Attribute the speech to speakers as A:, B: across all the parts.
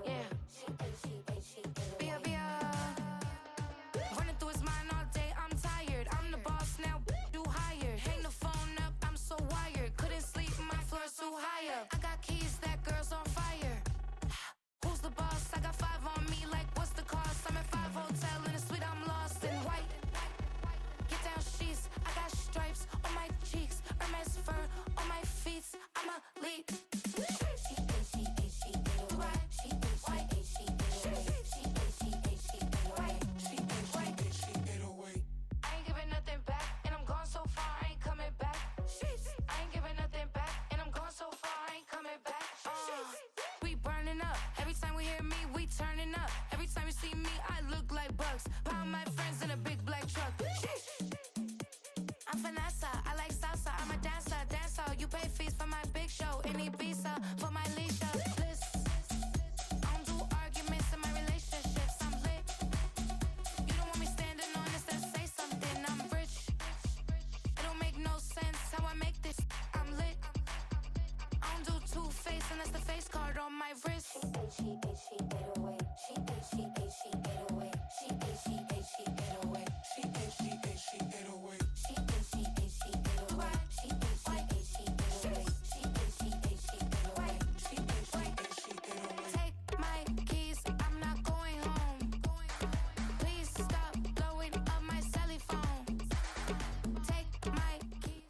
A: Yeah. Bia, Bia. Running through his mind all day, I'm tired. I'm the boss now, do higher. Hang the phone up, I'm so wired. Couldn't sleep, my floor's too higher. I got keys, that girl's on fire. Who's the boss? I got 5 on me, like what's the cost? I'm at 5 hotel in a suite, I'm lost in white. Get down sheets, I got stripes on my cheeks, Hermes fur on my feet. I'm a lead. I ain't giving nothing back, and I'm gone so far, I ain't coming back. I ain't giving nothing back, and I'm gone so far, I ain't coming back. We burning up. Every time we hear me, we turning up. Every time you see me, I look like bugs. Pound my friends in a big black truck. I'm Vanessa, I like salsa. I'm a dancer, dancer. You pay fees for my big show in Ibiza for my leisure. Bliss. I don't do arguments in my relationships. I'm lit. You don't want me standing on this and say something. I'm rich. It don't make no sense how I make this. I'm lit. I don't do two-face unless the face card on my wrist. Take my keys, I'm not going home. Please stop blowing up my celly phone. Take my keys.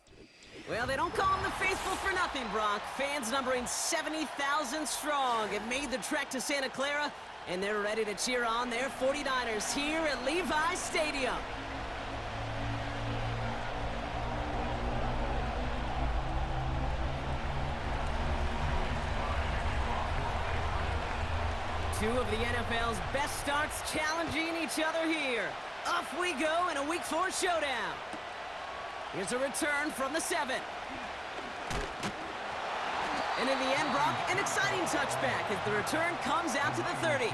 B: Well, they don't call them the faithful for nothing, Brock. Fans numbering 70,000 strong have made the trek to Santa Clara, and they're ready to cheer on their 49ers here at Levi's Stadium. Two of the NFL's best starts challenging each other here. Off we go in a Week 4 showdown. Here's a return from the 7. And in the end, Brock, an exciting touchback as the return comes out to the 30.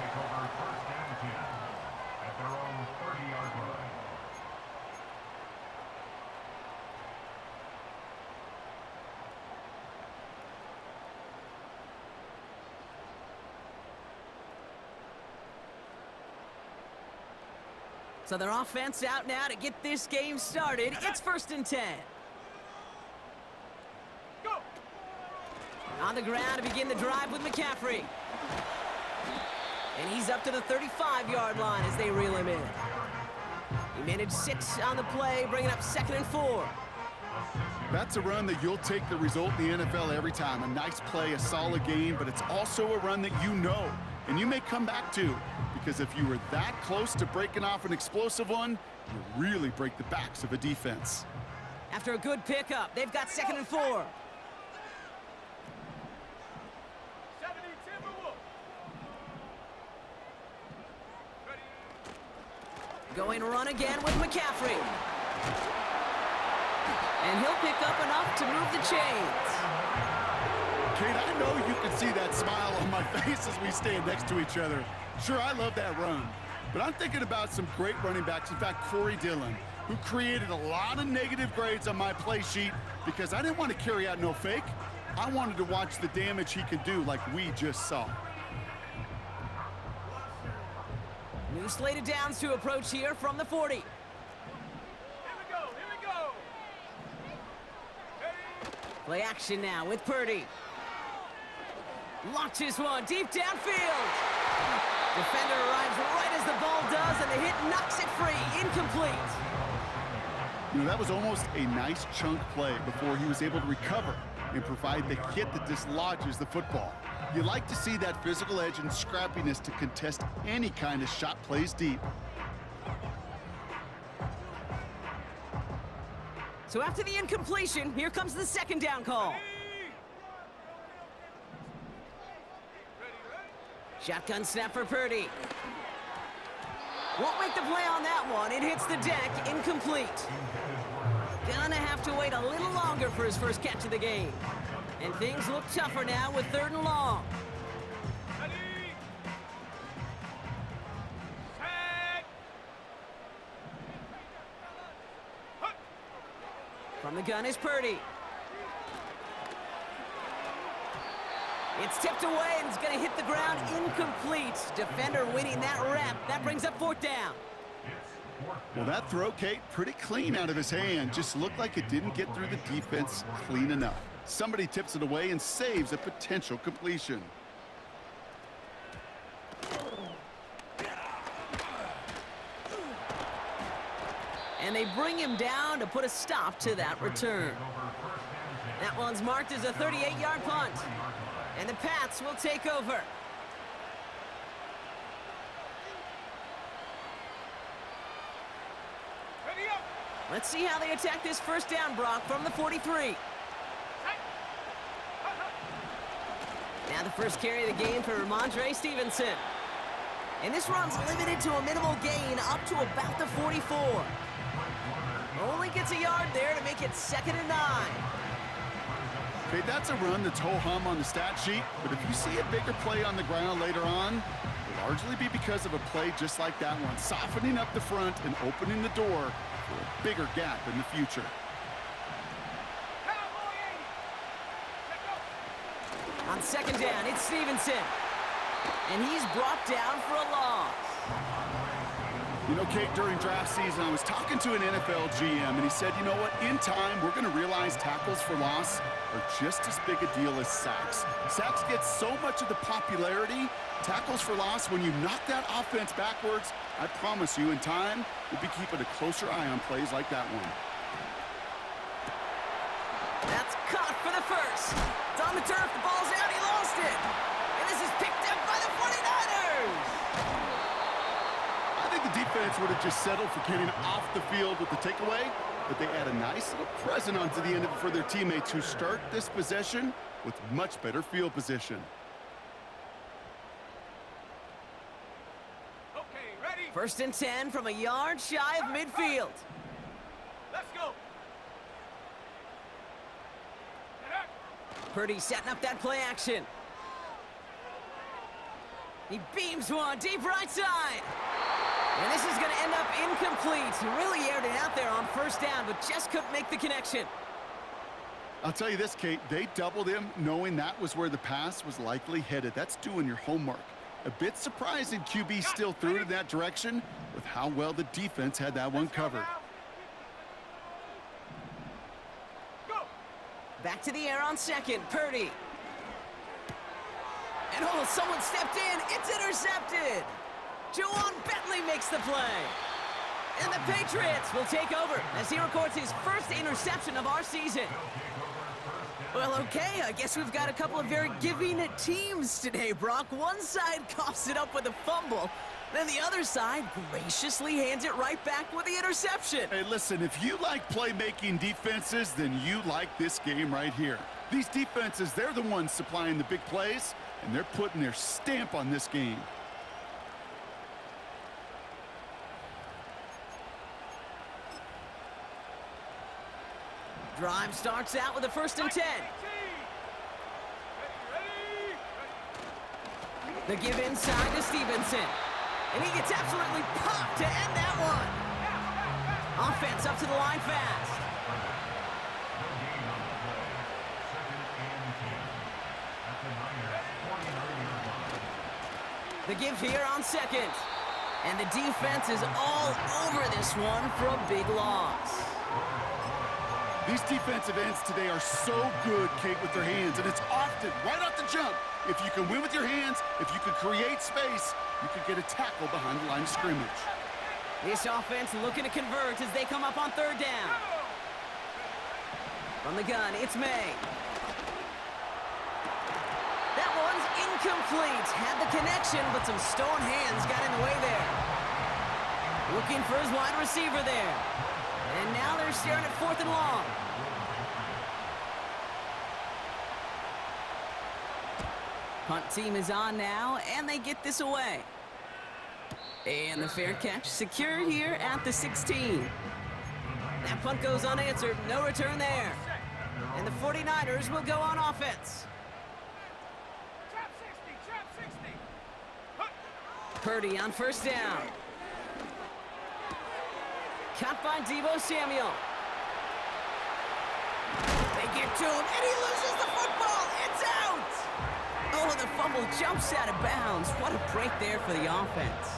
B: So their offense out now to get this game started. It's 1st and 10.
C: Go!
B: On the ground to begin the drive with McCaffrey. And he's up to the 35-yard line as they reel him in. He managed 6 on the play, bringing up 2nd and 4.
D: That's a run that you'll take the result in the NFL every time. A nice play, a solid game, but it's also a run that you know, and you may come back to. Because if you were that close to breaking off an explosive one, you really break the backs of a defense.
B: After a good pickup, they've got 2nd and 4.
C: 70 Timberwolves. Ready.
B: Going run again with McCaffrey. And he'll pick up enough to move the chains.
D: Kate, I know you can see that smile on my face as we stand next to each other. Sure, I love that run, but I'm thinking about some great running backs. In fact, Corey Dillon, who created a lot of negative grades on my play sheet because I didn't want to carry out no fake. I wanted to watch the damage he could do like we just saw.
B: New slated downs to approach here from the 40.
C: Here we go, here we go. Ready.
B: Play action now with Purdy. Launches one deep downfield. Defender arrives right as the ball does, and the hit knocks it free. Incomplete.
D: You know, that was almost a nice chunk play before he was able to recover and provide the hit that dislodges the football. You like to see that physical edge and scrappiness to contest any kind of shot plays deep.
B: So after the incompletion, here comes the 2nd down call. Shotgun snap for Purdy. Won't make the play on that one. It hits the deck, incomplete. Gonna have to wait a little longer for his first catch of the game. And things look tougher now with 3rd and long.
C: Ready. Set. Hut.
B: From the gun is Purdy. It's tipped away and it's going to hit the ground incomplete. Defender winning that rep. That brings up 4th down.
D: Well, that throw, Kate, pretty clean out of his hand. Just looked like it didn't get through the defense clean enough. Somebody tips it away and saves a potential completion.
B: And they bring him down to put a stop to that return. That one's marked as a 38-yard punt. And the Pats will take over.
C: Ready up.
B: Let's see how they attack this 1st down, Brock, from the 43. Now the first carry of the game for Ramondre Stevenson. And this run's limited to a minimal gain up to about the 44. Only gets a yard there to make it 2nd and 9.
D: Okay, that's a run that's ho-hum on the stat sheet, but if you see a bigger play on the ground later on, it'll largely be because of a play just like that one, softening up the front and opening the door for a bigger gap in the future.
B: On 2nd down, it's Stevenson. And he's brought down for a loss.
D: You know, Kate, during draft season, I was talking to an NFL GM, and he said, you know what, in time, we're going to realize tackles for loss are just as big a deal as sacks. Sacks get so much of the popularity. Tackles for loss, when you knock that offense backwards, I promise you, in time, we'll be keeping a closer eye on plays like that one.
B: That's caught for the first. It's on the turf, the ball's out, he lost it. And this is picked up by the 49ers.
D: I think the defense would have just settled for getting off the field with the takeaway, but they add a nice little present onto the end of it for their teammates who start this possession with much better field position.
C: Okay, ready.
B: 1st and 10 from a yard shy of midfield.
C: Let's go.
B: Purdy setting up that play action. He beams one deep right side. And this is going to end up incomplete. He really aired it out there on 1st down, but just couldn't make the connection.
D: I'll tell you this, Kate, they doubled him knowing that was where the pass was likely headed. That's doing your homework. A bit surprising QB still threw it in that direction with how well the defense had that one covered.
B: Back to the air on 2nd, Purdy. And oh, someone stepped in. It's intercepted. Juwan Bentley makes the play. And the Patriots will take over as he records his 1st interception of our season. Well, okay, I guess we've got a couple of very giving teams today, Brock. One side coughs it up with a fumble, then the other side graciously hands it right back with the interception.
D: Hey, listen, if you like playmaking defenses, then you like this game right here. These defenses, they're the ones supplying the big plays, and they're putting their stamp on this game.
B: Drive starts out with a 1st and 10. The give inside to Stevenson. And he gets absolutely popped to end that one. Offense up to the line fast. The give here on 2nd. And the defense is all over this one for a big loss.
D: These defensive ends today are so good, Kate, with their hands, and it's often right off the jump. If you can win with your hands, if you can create space, you can get a tackle behind the line of scrimmage.
B: This offense looking to convert as they come up on 3rd down. From the gun, it's May. That one's incomplete. Had the connection, but some stone hands got in the way there. Looking for his wide receiver there. And now they're staring at 4th and long. Punt team is on now, and they get this away. And the fair catch secured here at the 16. That punt goes unanswered. No return there. And the 49ers will go on offense.
C: Trap 60. Hunt.
B: Purdy on 1st down. Caught by Deebo Samuel. They get to him, and he loses the football. It's out! Oh, the fumble jumps out of bounds. What a break there for the offense.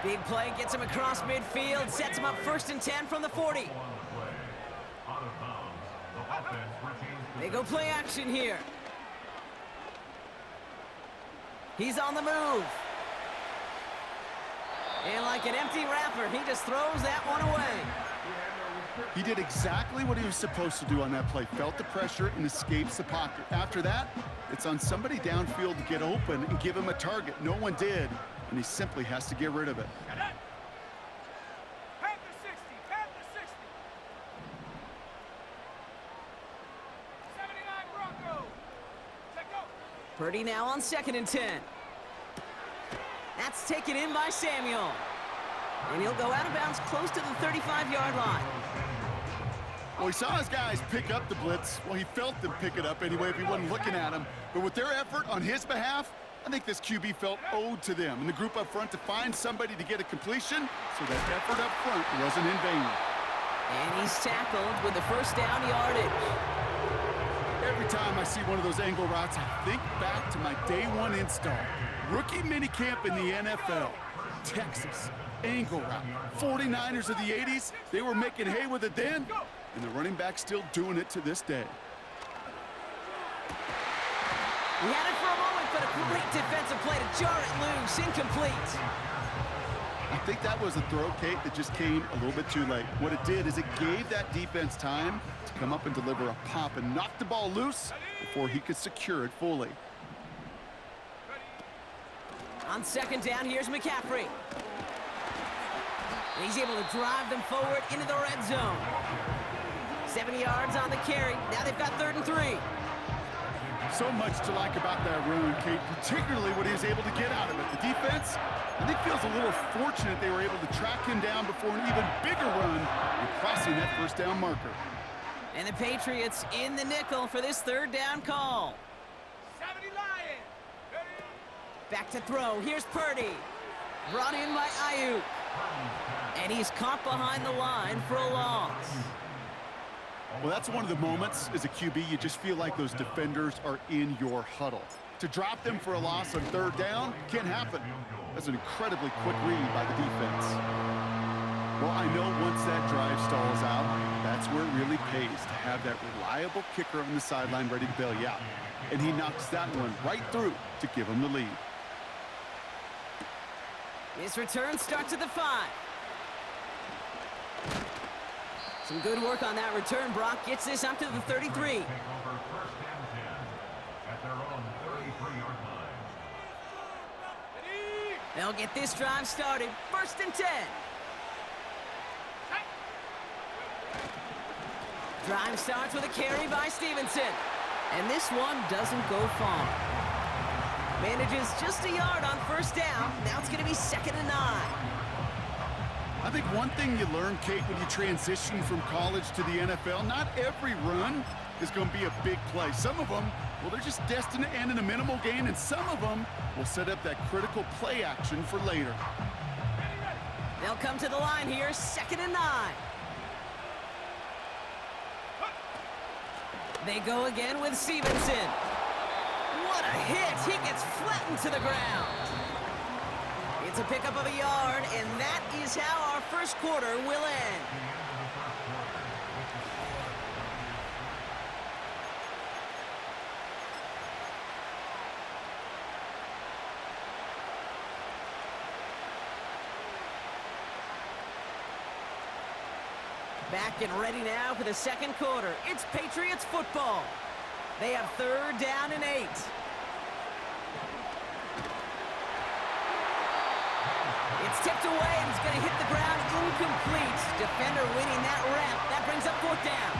B: Big play gets him across midfield, sets him up 1st and 10 from the 40. They go play action here. He's on the move. And like an empty wrapper, he just throws that one away.
D: He did exactly what he was supposed to do on that play. Felt the pressure and escapes the pocket. After that, it's on somebody downfield to get open and give him a target. No one did, and he simply has to get rid of it.
C: Panther 60, Panther 60. 79 Bronco. Check go.
B: Purdy now on 2nd and 10. That's taken in by Samuel. And he'll go out of bounds close to the 35-yard line.
D: Well, he saw his guys pick up the blitz. Well, he felt them pick it up anyway if he wasn't looking at him. But with their effort on his behalf, I think this QB felt owed to them and the group up front to find somebody to get a completion, so that effort up front wasn't in vain.
B: And he's tackled with the 1st down yardage.
D: Every time I see one of those angle routes, I think back to my day 1 install. Rookie minicamp in the NFL. Texas, angle route. 49ers of the 80s, they were making hay with it then, and the running back's still doing it to this day.
B: He had it for a moment, but a great defensive play to jar it loose. Incomplete.
D: I think that was a throw, Kate, that just came a little bit too late. What it did is it gave that defense time to come up and deliver a pop and knock the ball loose before he could secure it fully.
B: On 2nd down, here's McCaffrey. And he's able to drive them forward into the red zone. 70 yards on the carry. Now they've got 3rd and 3.
D: So much to like about that run, Kate, particularly what he was able to get out of it. The defense, I think, feels a little fortunate they were able to track him down before an even bigger run and crossing that 1st down marker.
B: And the Patriots in the nickel for this 3rd down call.
C: 70 Lion.
B: Back to throw. Here's Purdy. Brought in by Ayuk. And he's caught behind the line for a loss.
D: Well, that's one of the moments as a QB you just feel like those defenders are in your huddle. To drop them for a loss on 3rd down can't happen. That's an incredibly quick read by the defense. Well, I know once that drive stalls out, that's where it really pays to have that reliable kicker on the sideline ready to bail you out. And he knocks that one right through to give him the lead.
B: His return starts at the 5. Some good work on that return. Brock gets this up to the 33. They'll get this drive started. 1st and 10. Drive starts with a carry by Stevenson. And this one doesn't go far. Manages just a yard on 1st down. Now it's going to be 2nd and 9.
D: I think one thing you learn, Kate, when you transition from college to the NFL, not every run is going to be a big play. Some of them, well, they're just destined to end in a minimal gain, and some of them will set up that critical play action for later.
B: They'll come to the line here, 2nd and 9. They go again with Stevenson. What a hit! He gets flattened to the ground. It's a pickup of a yard, and that is how our 1st quarter will end. Back and ready now for the 2nd quarter. It's Patriots football. They have 3rd down and 8. It's tipped away, and it's going to hit the ground incomplete. Defender winning that rep. That brings up 4th down.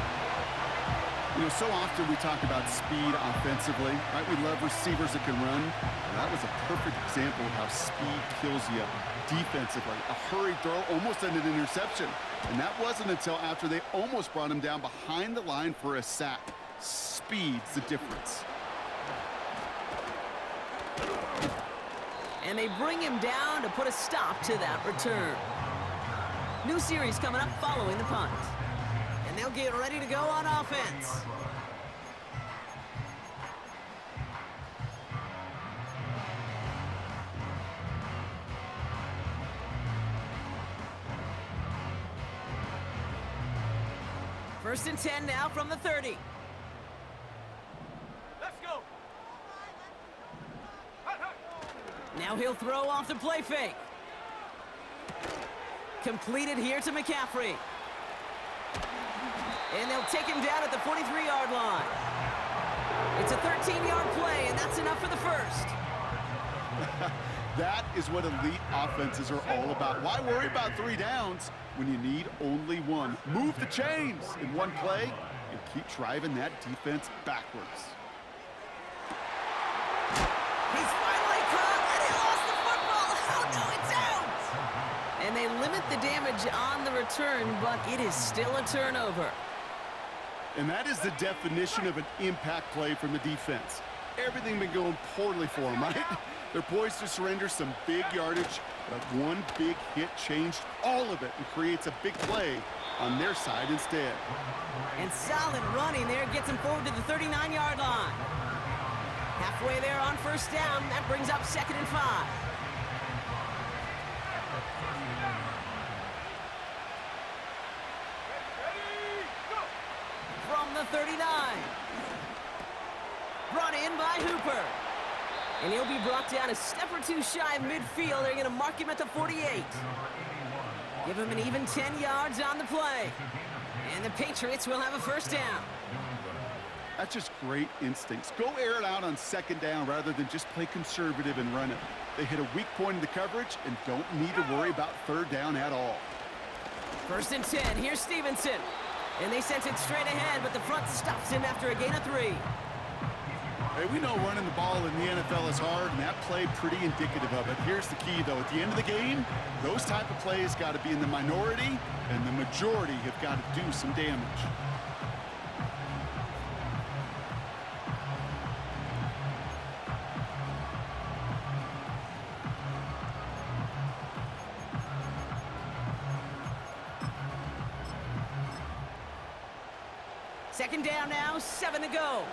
D: You know, so often we talk about speed offensively, right? We love receivers that can run. And that was a perfect example of how speed kills you defensively. A hurried throw almost ended an interception. And that wasn't until after they almost brought him down behind the line for a sack. Speed's the difference.
B: And they bring him down to put a stop to that return. New series coming up following the punt. And they'll get ready to go on offense. First and 10 now from the 30.
C: Let's go. Hut, hut.
B: Now he'll throw off the play fake. Completed here to McCaffrey. And they'll take him down at the 43-yard line. It's a 13-yard play, and that's enough for the first.
D: That is what elite offenses are all about. Why worry about 3 downs when you need only 1? Move the chains in one play and keep driving that defense backwards.
B: He's finally caught, and he lost the football. Oh, no, it's out! And they limit the damage on the return, but it is still a turnover.
D: And that is the definition of an impact play from the defense. Everything been going poorly for them, right? They're poised to surrender some big yardage, but one big hit changed all of it and creates a big play on their side instead.
B: And solid running there gets him forward to the 39-yard line. Halfway there on first down, that brings up 2nd and 5. From the 39. Brought in by Hooper. And he'll be brought down a step or 2 shy of midfield. They're going to mark him at the 48. Give him an even 10 yards on the play. And the Patriots will have a first down.
D: That's just great instincts. Go air it out on 2nd down rather than just play conservative and run it. They hit a weak point in the coverage and don't need to worry about 3rd down at all.
B: First and 10. Here's Stevenson. And they sent it straight ahead, but the front stops him after a gain of 3.
D: Hey, we know running the ball in the NFL is hard, and that play pretty indicative of it. Here's the key, though. At the end of the game, those type of plays got to be in the minority, and the majority have got to do some damage.
B: Second down now, 7 to go.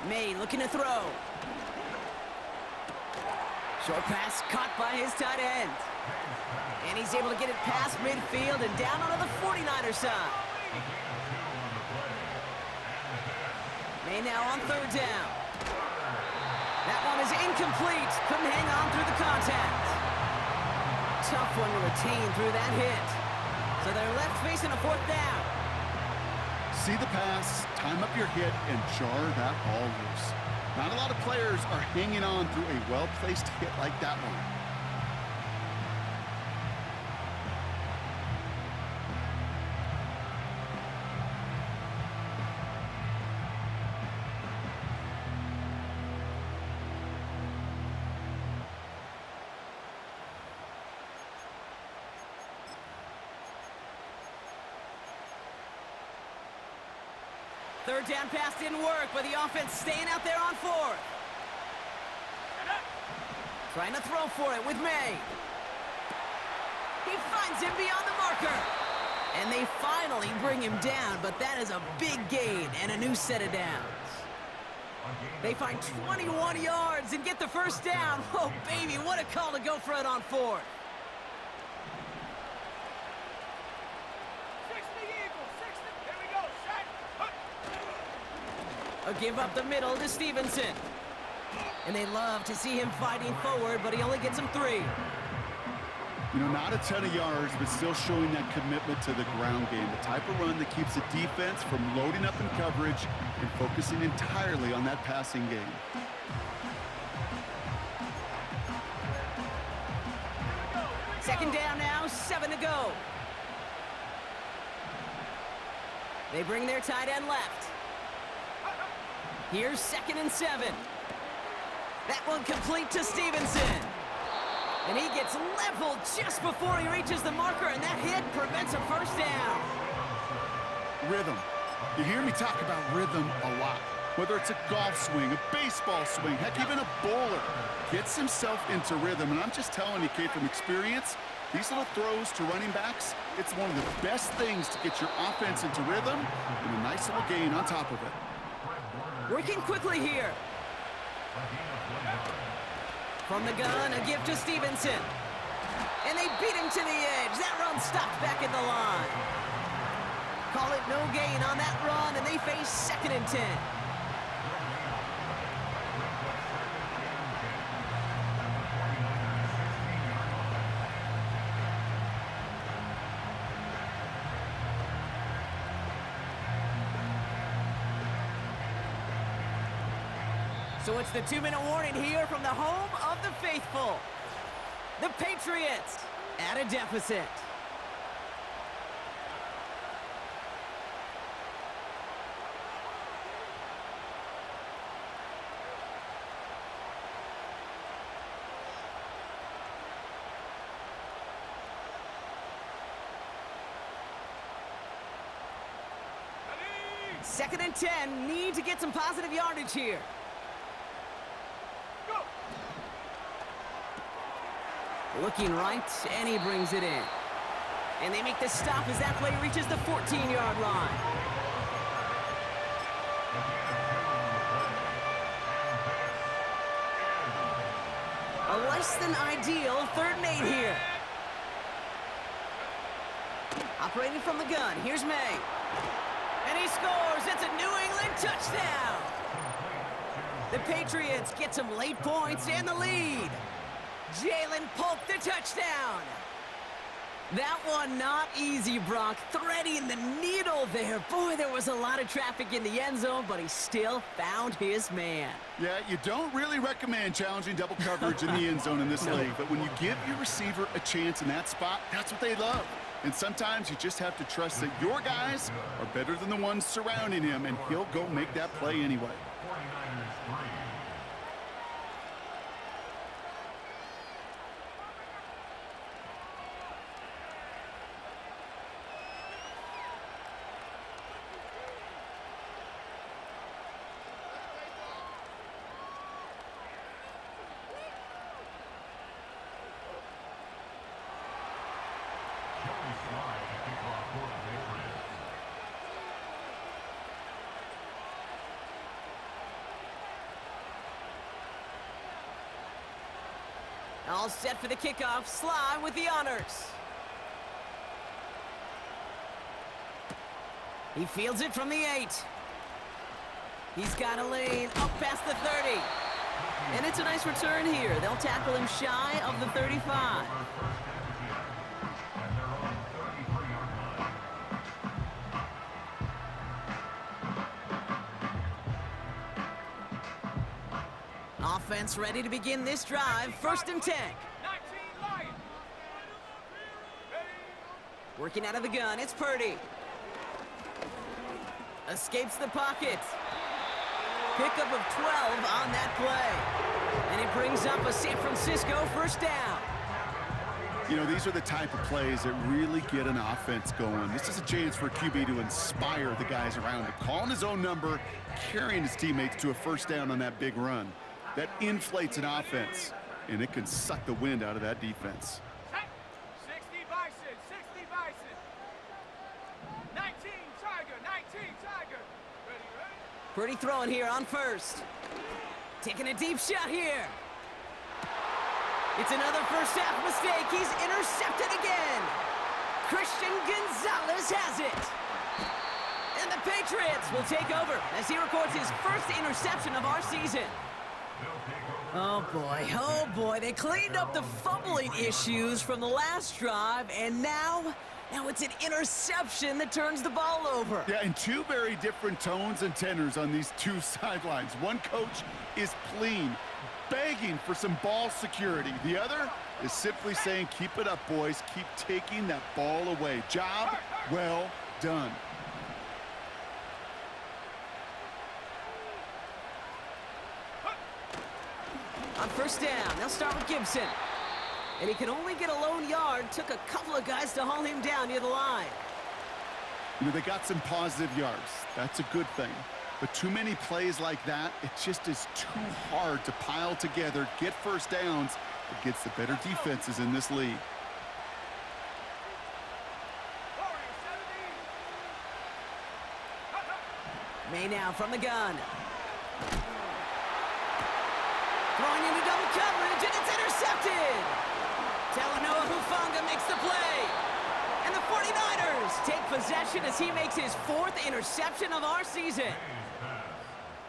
B: May looking to throw. Short pass caught by his tight end. And he's able to get it past midfield and down onto the 49er side. May now on 3rd down. That one is incomplete. Couldn't hang on through the contact. Tough one to retain through that hit. So they're left facing a 4th down.
D: See the pass, time up your hit, and jar that ball loose. Not a lot of players are hanging on through a well-placed hit like that one.
B: Third down pass didn't work, but the offense staying out there on 4th. Trying to throw for it with May. He finds him beyond the marker. And they finally bring him down, but that is a big gain and a new set of downs. They find 21 yards and get the first down. Oh, baby, what a call to go for it on 4th. A give up the middle to Stevenson. And they love to see him fighting forward, but he only gets him 3.
D: You know, not a ton of yards, but still showing that commitment to the ground game. The type of run that keeps the defense from loading up in coverage and focusing entirely on that passing game.
B: Second down now, 7 to go. They bring their tight end left. Here's 2nd and 7. That one complete to Stevenson. And he gets leveled just before he reaches the marker, and that hit prevents a first down.
D: Rhythm. You hear me talk about rhythm a lot. Whether it's a golf swing, a baseball swing, heck, even a bowler gets himself into rhythm. And I'm just telling you, Kate, from experience, these little throws to running backs, it's one of the best things to get your offense into rhythm and a nice little gain on top of it.
B: Working quickly here. From the gun, a give to Stevenson. And they beat him to the edge. That run stopped back at the line. Call it no gain on that run, and they face 2nd and 10. So it's the 2-minute warning here from the home of the faithful. The Patriots at a deficit.
C: Ready?
B: 2nd and 10, need to get some positive yardage here.
C: Go!
B: Looking right, and he brings it in. And they make the stop as that play reaches the 14-yard line. A less than ideal 3rd and 8 here. Operating from the gun, here's May. And he scores. It's a New England touchdown. The Patriots get some late points and the lead. Jalen Polk, the touchdown. That one not easy, Brock. Threading the needle there. Boy, there was a lot of traffic in the end zone, but he still found his man.
D: Yeah, you don't really recommend challenging double coverage in the end zone in this league, but when you give your receiver a chance in that spot, that's what they love. And sometimes you just have to trust that your guys are better than the ones surrounding him, and he'll go make that play anyway.
B: All set for the kickoff. Sly with the honors. He fields it from the 8. He's got a lane up past the 30. And it's a nice return here. They'll tackle him shy of the 35. Offense ready to begin this drive. 1st and 10.
C: 19 Lions. Ready?
B: Working out of the gun, it's Purdy. Escapes the pocket. Pickup of 12 on that play. And it brings up a San Francisco 1st down.
D: You know, these are the type of plays that really get an offense going. This is a chance for QB to inspire the guys around him. Calling his own number, carrying his teammates to a 1st down on that big run. That inflates an offense, and it can suck the wind out of that defense.
C: Set. 60 Bison. 60 Bison. 19 Tiger. 19 Tiger. Ready, ready?
B: Purdy throwing here on 1st. Taking a deep shot here. It's another 1st half mistake. He's intercepted again. Christian Gonzalez has it. And the Patriots will take over as he records his 1st interception of our season. Oh boy, they cleaned up the fumbling issues from the last drive, and now it's an interception that turns the ball over.
D: Yeah, and 2 very different tones and tenors on these 2 sidelines. One coach is pleading, begging for some ball security. The other is simply saying, keep it up, boys. Keep taking that ball away. Job well done.
B: On 1st down, they'll start with Gibson. And he can only get a lone yard. Took a couple of guys to haul him down near the line.
D: You know, they got some positive yards. That's a good thing. But too many plays like that, it just is too hard to pile together, get 1st downs against the better defenses in this league.
B: May now from the gun. Throwing into double coverage, and it's intercepted. Talanoa makes the play. And the 49ers take possession as he makes his 4th interception of our season.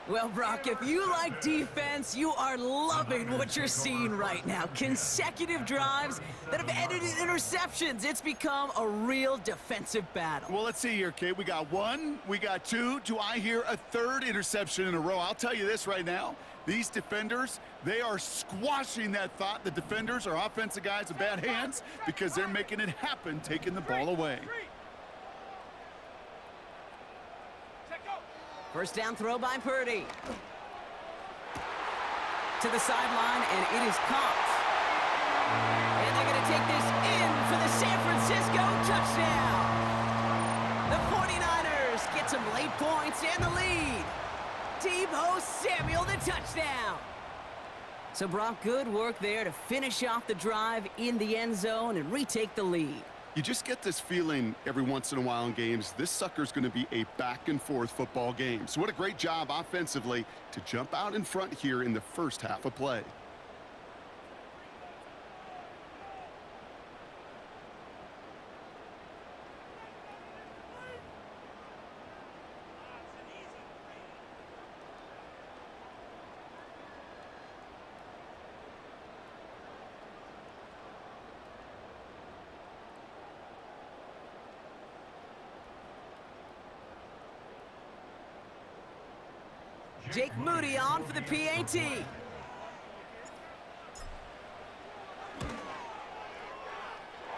B: Well, Brock, if you like defense, you are loving what you're seeing right now. Consecutive drives that have ended in interceptions. It's become a real defensive battle.
D: Well, let's see here, Kate. We got 1, we got 2. Do I hear a 3rd interception in a row? I'll tell you this right now. These defenders, they are squashing that thought. The defenders are offensive guys with bad hands because they're making it happen, taking the ball away.
B: First down throw by Purdy. To the sideline, and it is caught. And they're going to take this in for the San Francisco touchdown. The 49ers get some late points and the lead. Deebo Samuel, the touchdown. So, Brock, good work there to finish off the drive in the end zone and retake the lead.
D: You just get this feeling every once in a while in games, this sucker's going to be a back-and-forth football game. So what a great job offensively to jump out in front here in the first half of play.
B: Jake Moody on for the PAT.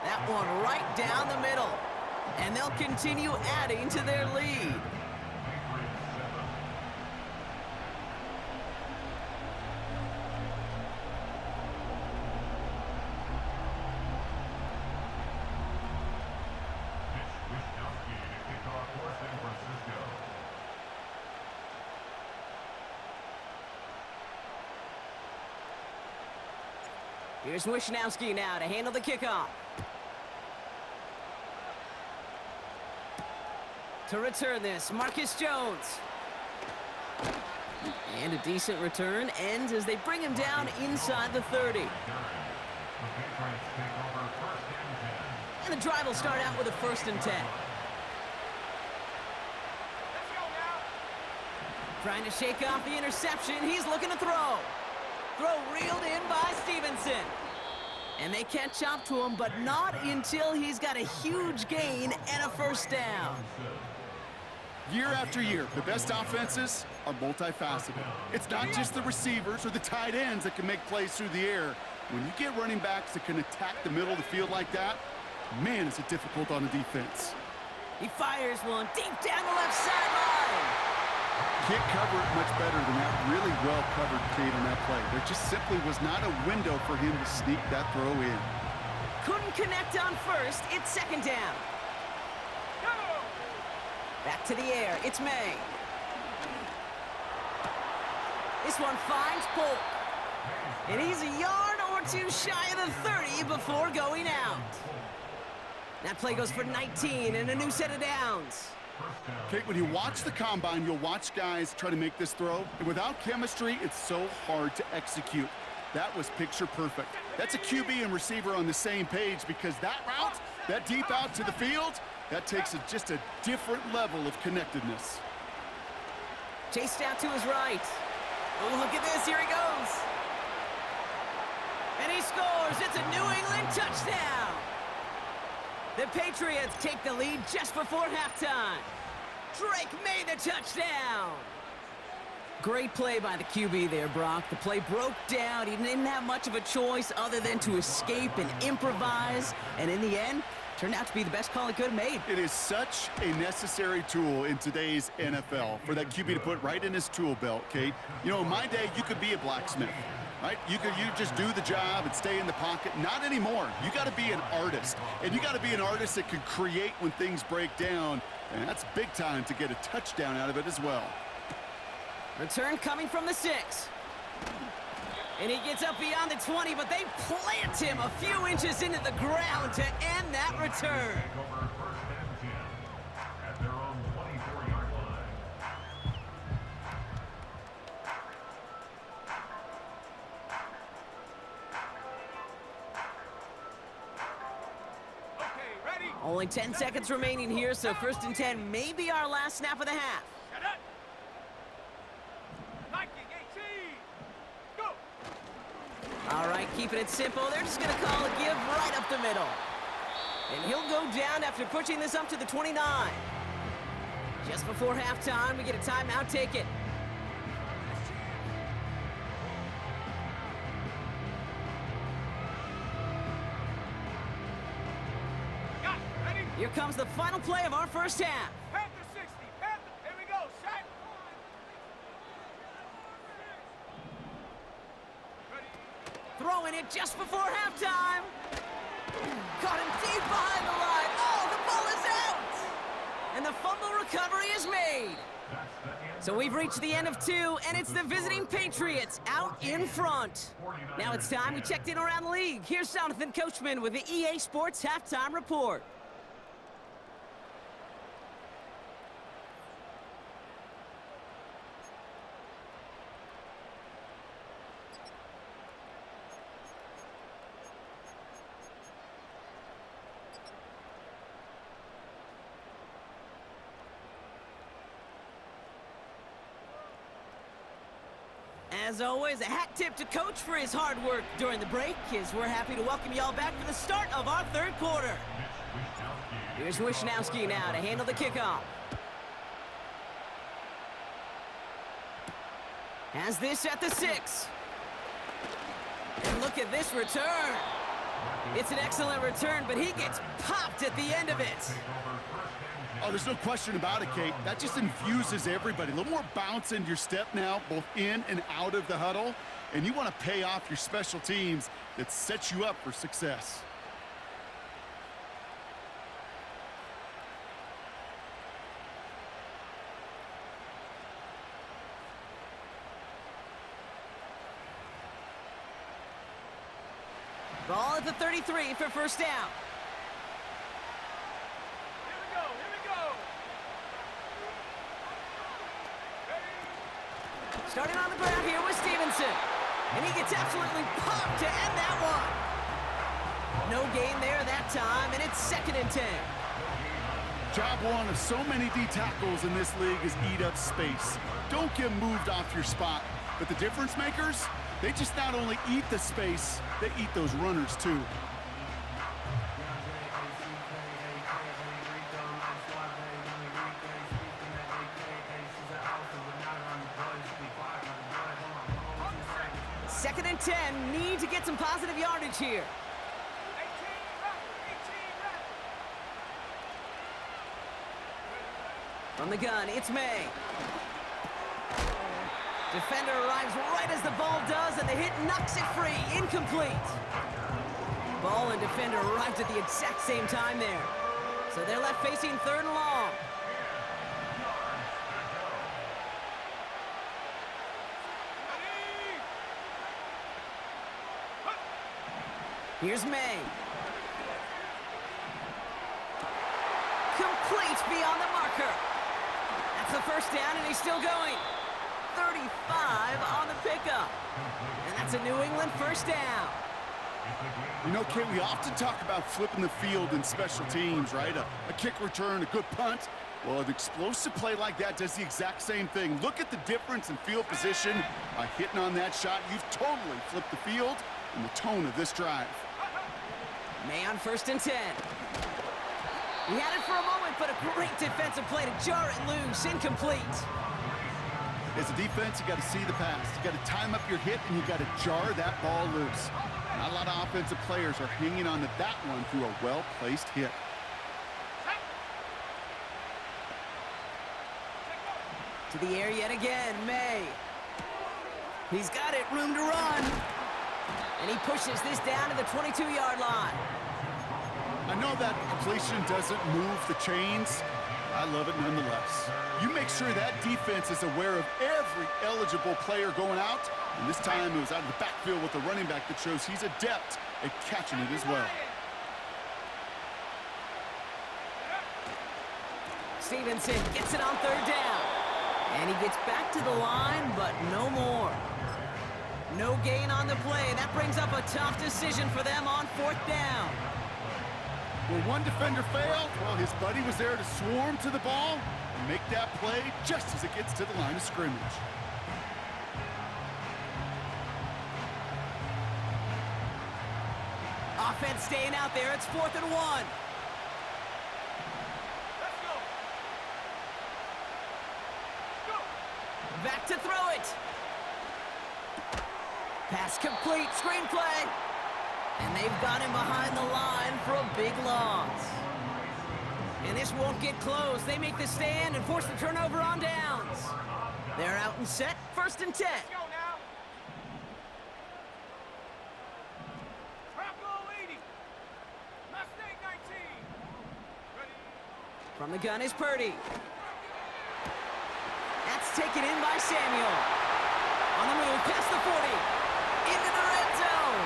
B: That one right down the middle. And they'll continue adding to their lead. Here's Wishnowski now to handle the kickoff. To return this, Marcus Jones. And a decent return ends as they bring him down inside the 30. And the drive will start out with a 1st and 10. Trying to shake off the interception. He's looking to throw. Throw reeled in by Stevenson. And they catch up to him, but not until he's got a huge gain and a 1st down.
D: Year after year, the best offenses are multifaceted. It's not just the receivers or the tight ends that can make plays through the air. When you get running backs that can attack the middle of the field like that, man, is it difficult on the defense.
B: He fires one deep down the left sideline.
D: Can't cover it much better than that. Really well covered, Kate, on that play. There just simply was not a window for him to sneak that throw in.
B: Couldn't connect on 1st. It's 2nd down. Back to the air. It's May. This one finds Polk. And he's a yard or 2 shy of the 30 before going out. That play goes for 19 and a new set of downs.
D: Kate, when you watch the combine, you'll watch guys try to make this throw, and without chemistry, it's so hard to execute. That was picture perfect. That's a QB and receiver on the same page because that route, that deep out to the field, that takes just a different level of connectedness.
B: Chased out to his right. Oh, look at this. Here he goes. And he scores. It's a New England touchdown. The Patriots take the lead just before halftime. Drake made the touchdown. Great play by the QB there, Brock. The play broke down. He didn't have much of a choice other than to escape and improvise. And in the end, turned out to be the best call he could have made.
D: It is such a necessary tool in today's NFL for that QB to put right in his tool belt, Kate. You know, in my day, you could be a blacksmith. Right? You just do the job and stay in the pocket. Not anymore. You got to be an artist. And you got to be an artist that can create when things break down. And that's big time to get a touchdown out of it as well.
B: Return coming from the 6. And he gets up beyond the 20, but they plant him a few inches into the ground to end that return. Only 10 seconds remaining here, so 1st and 10 may be our last snap of the half.
C: Set it. Viking 18. Go.
B: All right, keeping it simple. They're just going to call a give right up the middle. And he'll go down after pushing this up to the 29. Just before halftime, we get a timeout. Take it.
C: Got it. Ready?
B: Here comes the final play of our first half.
C: Panther 60. Panther. Here we go. Set. Ready.
B: Throwing it just before halftime. Caught him deep behind the line. Oh, the ball is out! And the fumble recovery is made. So we've reached the end of 2, and it's the visiting Patriots out in front. Now it's time we checked in around the league. Here's Jonathan Coachman with the EA Sports Halftime Report. As always, a hat tip to Coach for his hard work during the break, as we're happy to welcome y'all back for the start of our 3rd quarter. Here's Wishnowski now to handle the kickoff. Has this at the 6. And look at this return. It's an excellent return, but he gets popped at the end of it.
D: Oh, there's no question about it, Kate. That just infuses everybody. A little more bounce into your step now, both in and out of the huddle. And you want to pay off your special teams that sets you up for success.
B: Ball at the 33 for first down. Starting on the ground here with Stevenson. And he gets absolutely popped to end that one. No gain there that time, and it's 2nd and 10.
D: Job one of so many D tackles in this league is eat up space. Don't get moved off your spot. But the difference makers, they just not only eat the space, they eat those runners too.
B: Second and 10, need to get some positive yardage here.
C: 18 rep.
B: From the gun, it's May. Defender arrives right as the ball does, and the hit knocks it free. Incomplete. Ball and defender arrived at the exact same time there. So they're left facing 3rd and long. Here's May. Complete beyond the marker. That's the first down, and he's still going. 35 on the pickup. And that's a New England first down.
D: You know, Kate, we often talk about flipping the field in special teams, right? A kick return, a good punt. Well, an explosive play like that does the exact same thing. Look at the difference in field position. By hitting on that shot, you've totally flipped the field and the tone of this drive.
B: May on 1st and 10. He had it for a moment, but a great defensive play to jar it loose. Incomplete.
D: As a defense, you got to see the pass. You got to time up your hit, and you got to jar that ball loose. Not a lot of offensive players are hanging on to that one through a well-placed hit.
B: To the air yet again, May. He's got it, room to run. And he pushes this down to the 22-yard line.
D: I know that completion doesn't move the chains. I love it nonetheless. You make sure that defense is aware of every eligible player going out. And this time it was out of the backfield with the running back that shows he's adept at catching it as well.
B: Stevenson gets it on 3rd down. And he gets back to the line, but no more. No gain on the play. That brings up a tough decision for them on 4th down.
D: Where one defender failed, well, his buddy was there to swarm to the ball and make that play just as it gets to the line of scrimmage.
B: Offense staying out there. It's 4th and 1.
C: Let's go. Go.
B: Back to throw it. Pass complete. Screenplay. And they've got him behind the line for a big loss. And this won't get close. They make the stand and force the turnover on downs. They're out and set. 1st and 10.
C: Let's go now. Bronco 80. Mustang 19. Ready.
B: From the gun is Purdy. That's taken in by Samuel. On the move, past the 40. Into the red zone.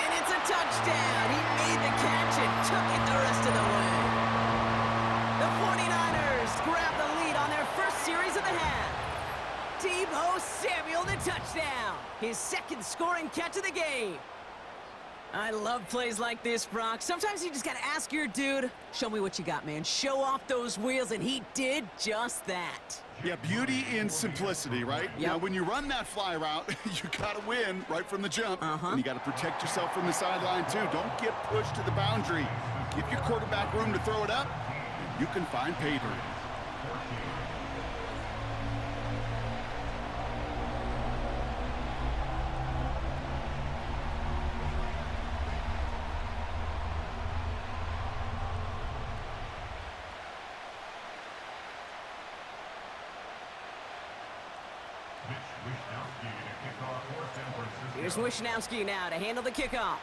B: And it's a touchdown. He made the catch and took it the rest of the way. The 49ers grab the lead on their first series of the half. Deebo Samuel, the touchdown. His 2nd scoring catch of the game. I love plays like this, Brock. Sometimes you just gotta ask your dude, show me what you got, man. Show off those wheels, and he did just that.
D: Yeah, beauty in simplicity, right?
B: Yep.
D: Now, when you run that fly route, you gotta win right from the jump. And you gotta protect yourself from the sideline, too. Don't get pushed to the boundary. Give your quarterback room to throw it up, and you can find pay dirt.
B: Here's Wishnowski now to handle the kickoff.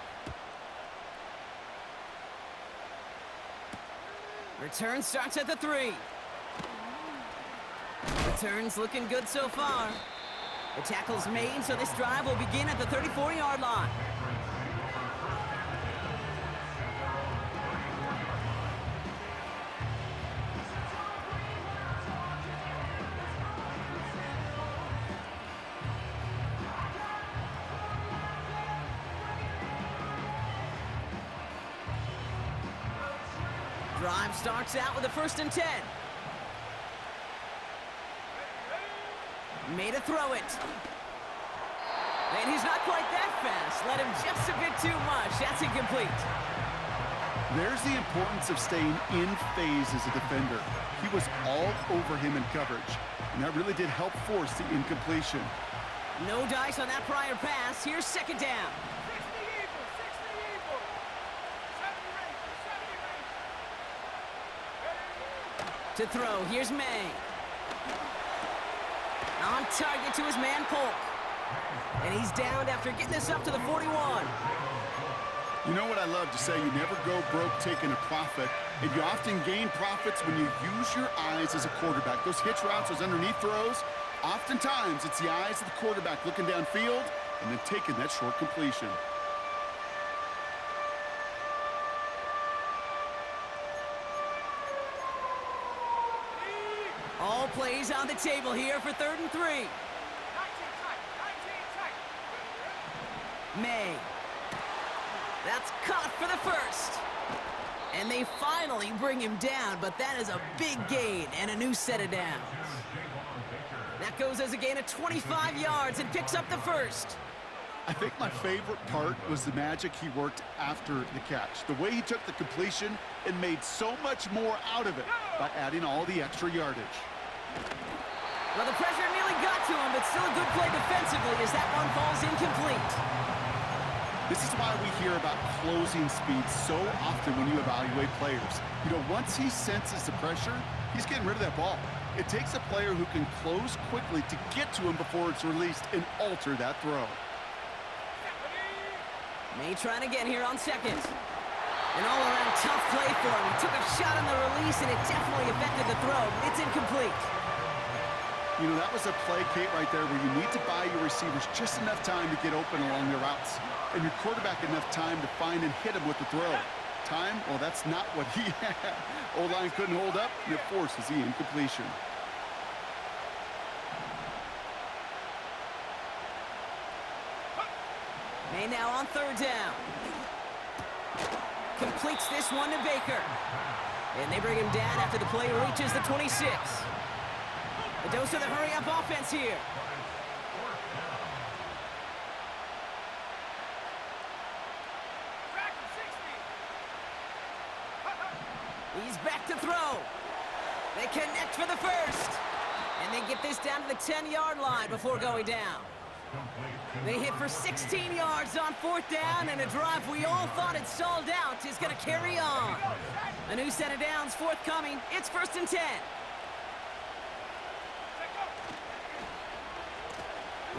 B: Return starts at the 3. Return's looking good so far. The tackle's made, so this drive will begin at the 34-yard line. Drive starts out with a 1st and 10. Made a throw it. And he's not quite that fast. Let him just a bit too much. That's incomplete.
D: There's the importance of staying in phase as a defender. He was all over him in coverage, and that really did help force the incompletion.
B: No dice on that prior pass. Here's 2nd down.
C: 60 Eagles. 60 Eagles. 70 Rangers. 70 Rangers.
B: To throw, here's May. On target to his man, Polk. And he's downed after getting this up to the 41.
D: You know what I love to say? You never go broke taking a profit, and you often gain profits when you use your eyes as a quarterback. Those hitch routes, those underneath throws, oftentimes it's the eyes of the quarterback looking downfield and then taking that short completion.
B: All plays on the table here for 3rd and 3.
C: 19 tight. 19 tight.
B: May. That's caught for the 1st. And they finally bring him down, but that is a big gain and a new set of downs. That goes as a gain of 25 yards and picks up the 1st.
D: I think my favorite part was the magic he worked after the catch. The way he took the completion and made so much more out of it by adding all the extra yardage.
B: Well, the pressure nearly got to him, but still a good play defensively as that one falls incomplete.
D: This is why we hear about closing speed so often when you evaluate players. You know, once he senses the pressure, he's getting rid of that ball. It takes a player who can close quickly to get to him before it's released and alter that throw.
B: May trying again here on 2nd. An all-around tough play for him. He took a shot on the release, and it definitely affected the throw. It's incomplete.
D: You know, that was a play, Kate, right there where you need to buy your receivers just enough time to get open along their routes, and your quarterback enough time to find and hit him with the throw. Time? Well, that's not what he had. O-line couldn't hold up, and it forces the incompletion.
B: May now on 3rd down. Completes this one to Baker. And they bring him down after the play reaches the 26. A dose of the hurry-up offense here. He's back to throw. They connect for the first. And they get this down to the 10-yard line before going down. They hit for 16 yards on 4th down, and a drive we all thought had stalled out is going to carry on. A new set of downs forthcoming. It's 1st and 10.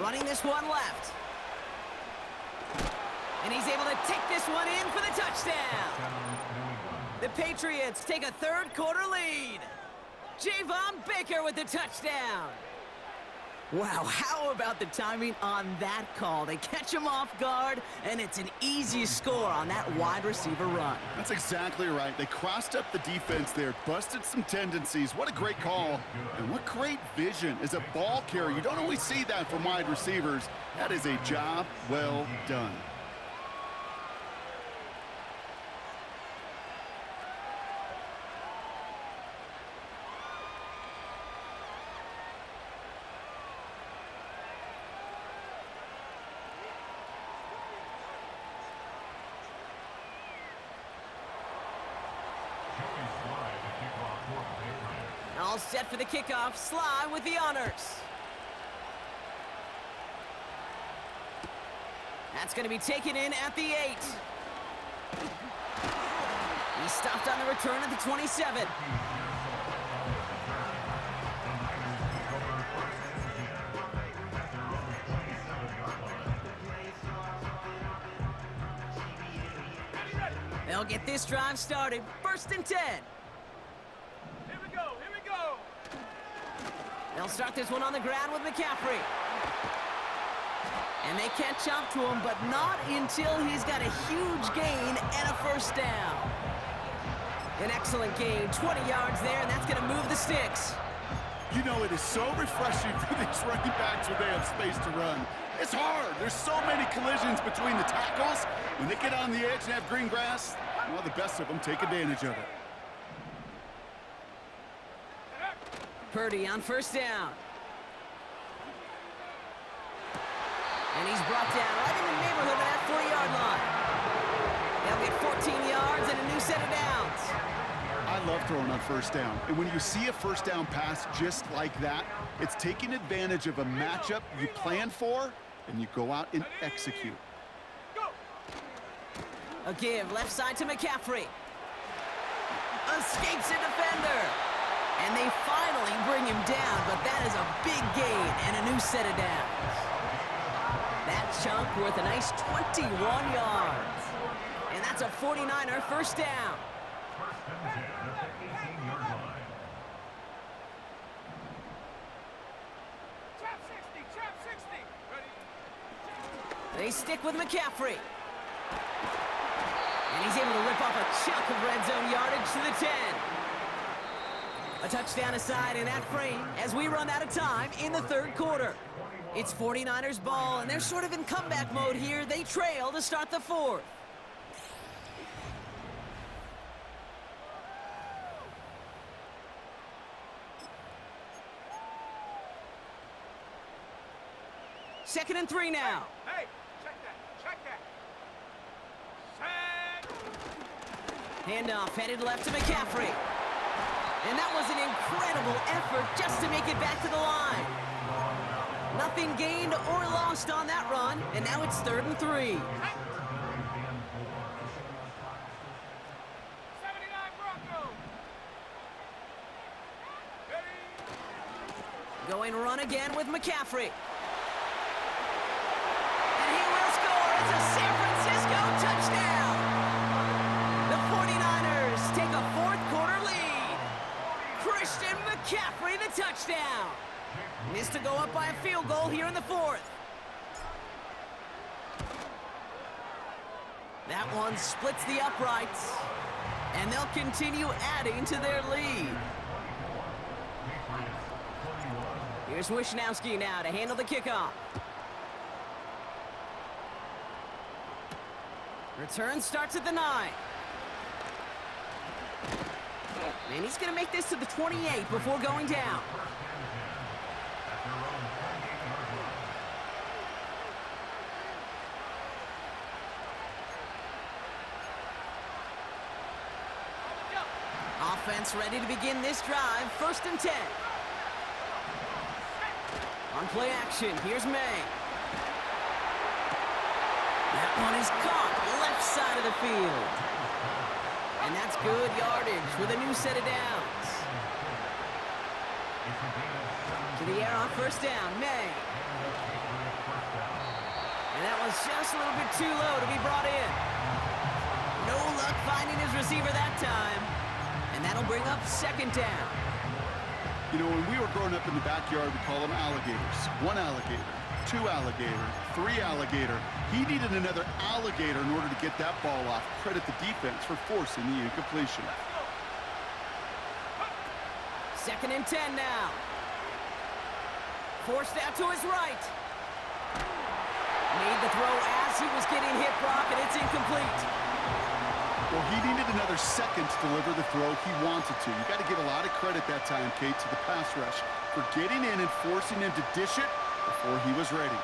B: Running this one left. And he's able to take this one in for the touchdown. The Patriots take a 3rd quarter lead. Javon Baker with the touchdown. Wow, how about the timing on that call? They catch him off guard, and it's an easy score on that wide receiver run.
D: That's exactly right. They crossed up the defense there, busted some tendencies. What a great call, and what great vision. As a ball carrier, you don't always see that from wide receivers. That is a job well done.
B: All set for the kickoff. Sly with the honors. That's going to be taken in at the 8. He stopped on the return at the 27. They'll get this drive started. 1st and 10. They'll start this one on the ground with McCaffrey. And they catch up to him, but not until he's got a huge gain and a 1st down. An excellent gain, 20 yards there, and that's going to move the sticks.
D: You know, it is so refreshing for these running backs when they have space to run. It's hard. There's so many collisions between the tackles. When they get on the edge and have green grass, well, the best of them take advantage of it.
B: Purdy on 1st down. And he's brought down right in the neighborhood of that 40-yard line. They'll get 14 yards and a new set of downs.
D: I love throwing on 1st down. And when you see a 1st down pass just like that, it's taking advantage of a matchup you plan for, and you go out and execute.
B: A give left side to McCaffrey. Escapes a defender. And they finally bring him down, but that is a big gain and a new set of downs. That chunk worth a nice 21 yards. And that's a 49er 1st down.
C: Trap 60. Ready?
B: They stick with McCaffrey. And he's able to rip off a chunk of red zone yardage to the 10. A touchdown aside in that frame as we run out of time in the 3rd quarter. It's 49ers ball, and they're sort of in comeback mode here. They trail to start the 4th. Second and 3 now.
C: Hey, check that.
B: Handoff headed left to McCaffrey. And that was an incredible effort just to make it back to the line. Nothing gained or lost on that run, and now it's 3rd and 3.
C: 79 Broncos. Ready?
B: Going run again with McCaffrey. And he will score. It's a San Francisco touchdown. The 49ers take a 4th quarter lead. Christian McCaffrey, the touchdown. Missed to go up by a field goal here in the 4th. That one splits the uprights, and they'll continue adding to their lead. Here's Wishnowski now to handle the kickoff. Return starts at the 9. And he's going to make this to the 28 before going down. Offense ready to begin this drive. 1st and 10. On play action, here's May. That one is caught left side of the field. And that's good yardage with a new set of downs. To the air on 1st down, May. And that was just a little bit too low to be brought in. No luck finding his receiver that time. And that'll bring up 2nd down.
D: You know, when we were growing up in the backyard, we call them alligators. 1 alligator, 2 alligator, 3 alligator. He needed another alligator in order to get that ball off. Credit the defense for forcing the incompletion.
B: 2nd and 10 now. Forced out to his right. Made the throw as he was getting hit, Brock, and it's incomplete.
D: Well, he needed another second to deliver the throw he wanted to. You got to give a lot of credit that time, Kate, to the pass rush for getting in and forcing him to dish it before he was ready.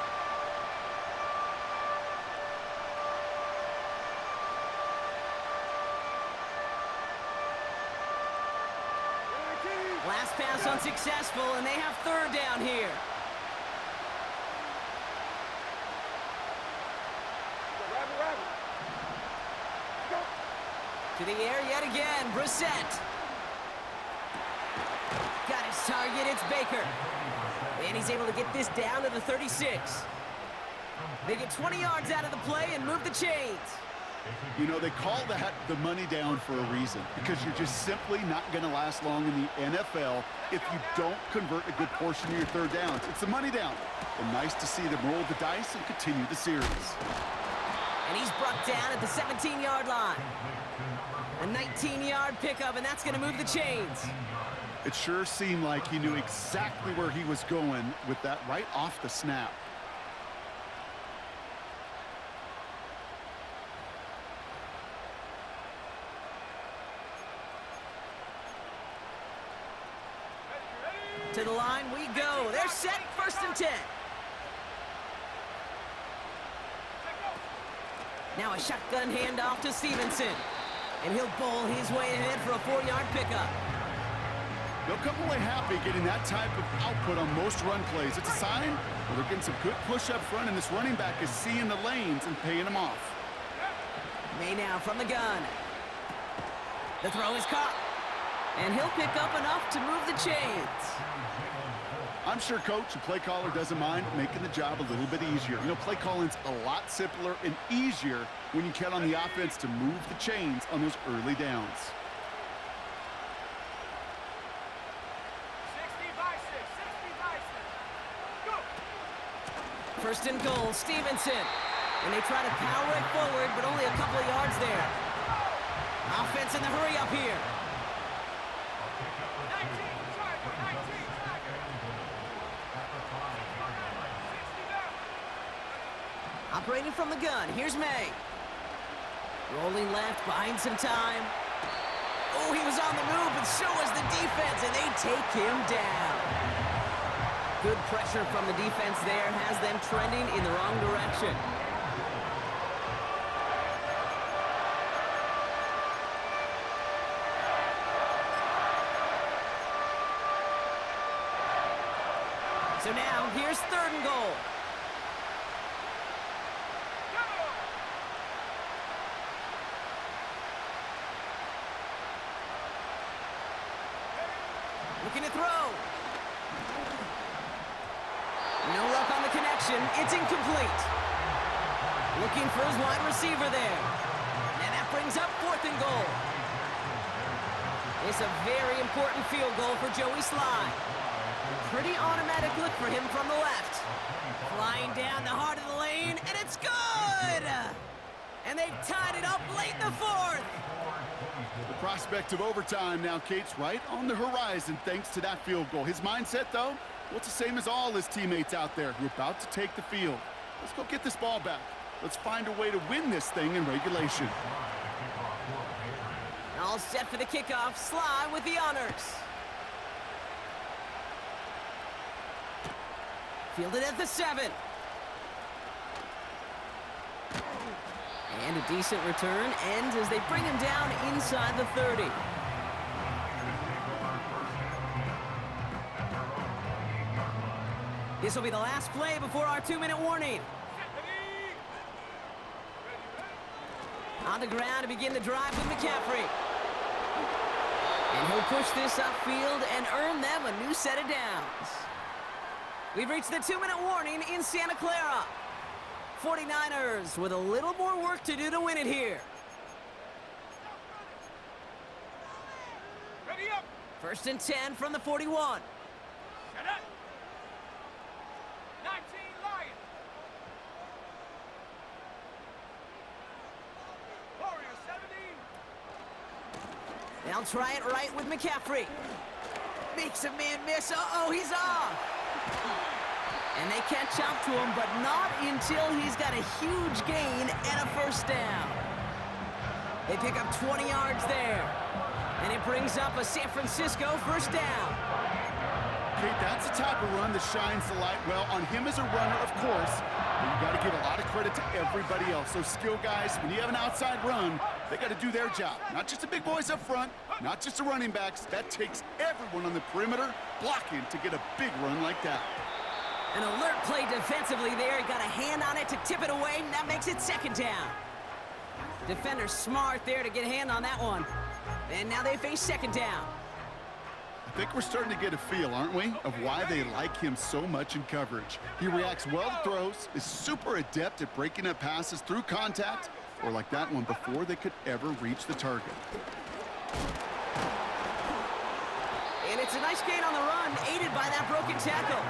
B: Last pass unsuccessful, and they have 3rd down here. To the air yet again, Brissett. Got his target, it's Baker. And he's able to get this down to the 36. They get 20 yards out of the play and move the chains.
D: You know, they call that the money down for a reason, because you're just simply not going to last long in the NFL if you don't convert a good portion of your 3rd downs. It's the money down. And nice to see them roll the dice and continue the series.
B: And he's brought down at the 17-yard line. A 19-yard pickup, and that's going to move the chains.
D: It sure seemed like he knew exactly where he was going with that right off the snap.
B: To the line we go. They're set, 1st and 10. Now a shotgun handoff to Stevenson. And he'll bowl his way ahead for a 4-yard pickup.
D: They'll come away happy getting that type of output on most run plays. It's a sign that they're getting some good push up front, and this running back is seeing the lanes and paying them off.
B: May now from the gun. The throw is caught. And he'll pick up enough to move the chains.
D: I'm sure Coach, the play caller, doesn't mind making the job a little bit easier. You know, play calling's a lot simpler and easier when you count on the offense to move the chains on those early downs.
B: 1st and goal, Stevenson. And they try to power it forward, but only a couple of yards there. Offense in the hurry up here. Operating from the gun, here's May. Rolling left, buying some time. Oh, he was on the move, but so was the defense, and they take him down. Good pressure from the defense there has them trending in the wrong direction. So now, here's 3rd and goal. Looking to throw. No luck on the connection. It's incomplete. Looking for his wide receiver there. And that brings up 4th and goal. It's a very important field goal for Joey Sly. Pretty automatic look for him from the left. Flying down the heart of the lane, and it's good! And they've tied it up late in the 4th.
D: The prospect of overtime now, Kate's right on the horizon thanks to that field goal. His mindset, though, well, it's the same as all his teammates out there who are about to take the field. Let's go get this ball back. Let's find a way to win this thing in regulation.
B: All set for the kickoff. Sly with the honors. Fielded at the 7. And a decent return ends as they bring him down inside the 30. This will be the last play before our 2-minute warning. On the ground to begin the drive with McCaffrey. And he'll push this upfield and earn them a new set of downs. We've reached the 2-minute warning in Santa Clara. 49ers with a little more work to do to win it here.
C: Ready up.
B: 1st and 10 from the 41.
C: Set up. 19 Lions. Warriors 17.
B: They'll try it right with McCaffrey. Makes a man miss. Uh-oh, he's off. And they catch up to him, but not until he's got a huge gain and a 1st down. They pick up 20 yards there. And it brings up a San Francisco 1st down.
D: Kate, that's the type of run that shines the light well on him as a runner, of course. But you got to give a lot of credit to everybody else. Those skill guys, when you have an outside run, they got to do their job. Not just the big boys up front, not just the running backs. That takes everyone on the perimeter blocking to get a big run like that.
B: An alert play defensively there. He got a hand on it to tip it away, and that makes it 2nd down. Defender smart there to get a hand on that one. And now they face 2nd down.
D: I think we're starting to get a feel, aren't we, of why they like him so much in coverage. He reacts well to throws, is super adept at breaking up passes through contact, or like that one before they could ever reach the target.
B: And it's a nice gain on the run, aided by that broken tackle.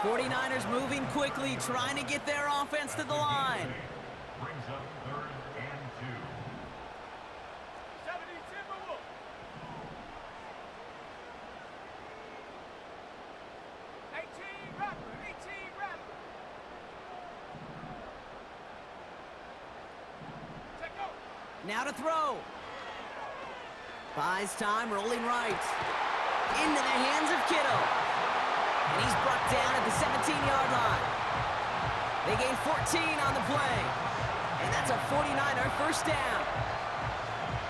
B: 49ers moving quickly, trying to get their offense to the line.
E: Brings up 3rd and 2.
C: 70 Timberwolves. Rapper. 18 Rapper. Check out.
B: Now to throw. Buys time, rolling right. Into the hands of Kittle. And he's brought down at the 17-yard line. They gain 14 on the play. And that's a 49er 1st down.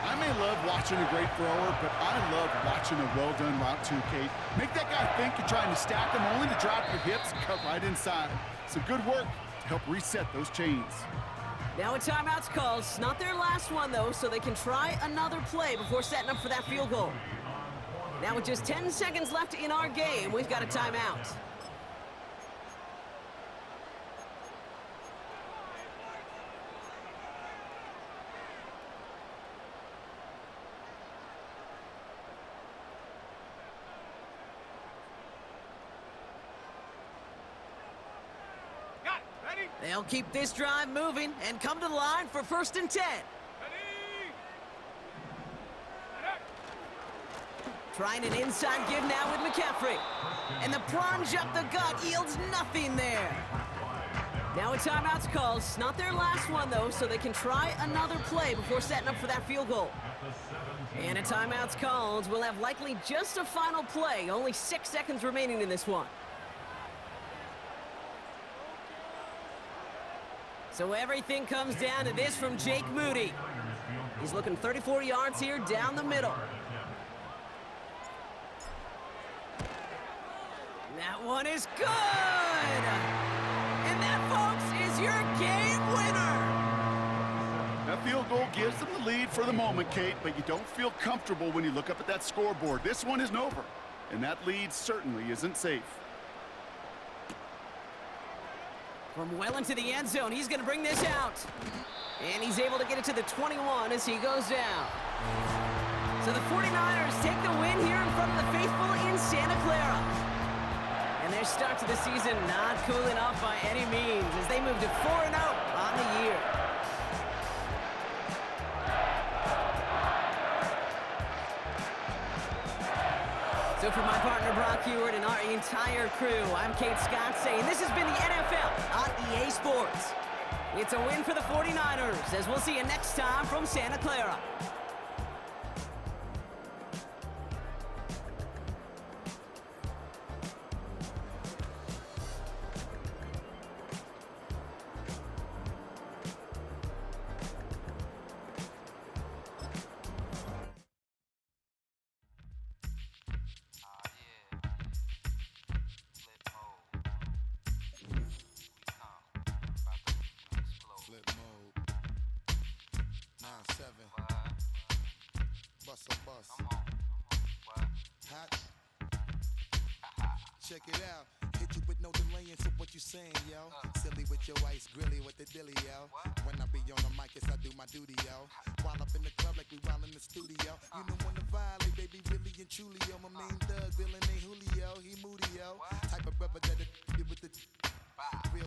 D: I may love watching a great thrower, but I love watching a well-done route too, Kate. Make that guy think you're trying to stack them only to drop your hips and cut right inside. Some good work to help reset those chains.
B: Now a timeout's called. It's not their last one, though, so they can try another play before setting up for that field goal. Now with just 10 seconds left in our game, we've got a timeout.
C: Got it. Ready?
B: They'll keep this drive moving and come to the line for 1st and 10.
C: Ready. Set up.
B: Trying an inside give now with McCaffrey. And the plunge up the gut yields nothing there. Now a timeout's called. It's not their last one, though, so they can try another play before setting up for that field goal. And a timeout's called. We'll have likely just a final play. Only 6 seconds remaining in this one. So everything comes down to this from Jake Moody. He's looking 34 yards here down the middle. That one is good! And that, folks, is your game winner!
D: That field goal gives them the lead for the moment, Kate, but you don't feel comfortable when you look up at that scoreboard. This one isn't over, and that lead certainly isn't safe.
B: From well into the end zone, he's going to bring this out. And he's able to get it to the 21 as he goes down. So the 49ers take the win here in front of the faithful in Santa Clara. And their start to the season not cooling off by any means as they move to 4-0 on the year. So for my partner Brock Heward and our entire crew, I'm Kate Scott saying this has been the NFL on EA Sports. It's a win for the 49ers as we'll see you next time from Santa Clara.
F: check it out. Hit you with no delaying, so what you saying, yo? Silly with your ice grilly with the dilly, yo. When I be on the mic, yes, I do my duty, yo. While up in the club like we while in the studio. You know when to violate, baby, really and truly, yo. My main thug, villain ain't Julio, he moody, yo. Type of brother that'll with the real.